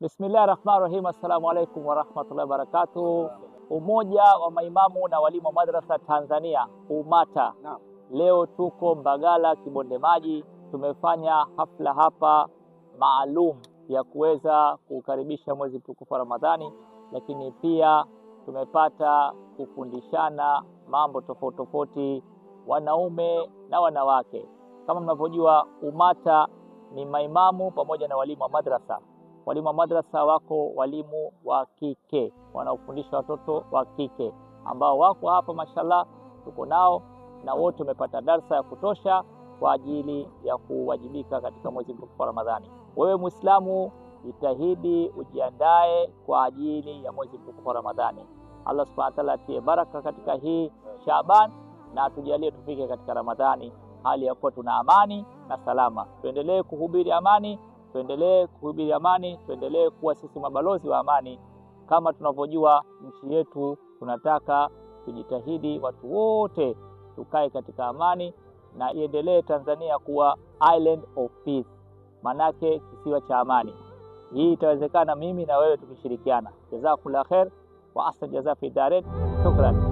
Bismillahirrahmanirrahim. Assalamu alaikum warahmatullahi wabarakatuh. Umoja wa maimamu na walimu wa madrasa Tanzania UMATA. Leo tuko Mbagala Kibonde Maji. Tumefanya hafla hapa maalum ya kuweza kukaribisha mwezi mtukufu wa Ramadhani, lakini pia tumepata kufundishana mambo tofauti tofauti, wanaume na wanawake. Kama mnavyojua, UMATA ni maimamu pamoja na walimu wa madrasa. Walimu wa madrasa wako walimu wa kike wanaofundisha watoto wa kike ambao wako hapa, mashallah, tuko nao na wote wamepata darsa ya kutosha kwa ajili ya kuwajibika katika mwezi mtukufu wa Ramadhani. Wewe Muislamu, jitahidi ujiandae kwa ajili ya mwezi mtukufu wa Ramadhani. Allah subhanahu wa ta'ala atie baraka katika hii Shaaban na atujalie tufike katika Ramadhani hali ya kuwa tuna amani na salama. Tuendelee kuhubiri amani, tuendelee kuwa sisi mabalozi wa amani. Kama tunavyojua nchi yetu, tunataka tujitahidi watu wote tukae katika amani na iendelee Tanzania kuwa island of peace, manake kisiwa cha amani. Hii itawezekana mimi na wewe tukishirikiana. Jazakumullah khair wa ahsan jazaa fi darin. Shukran.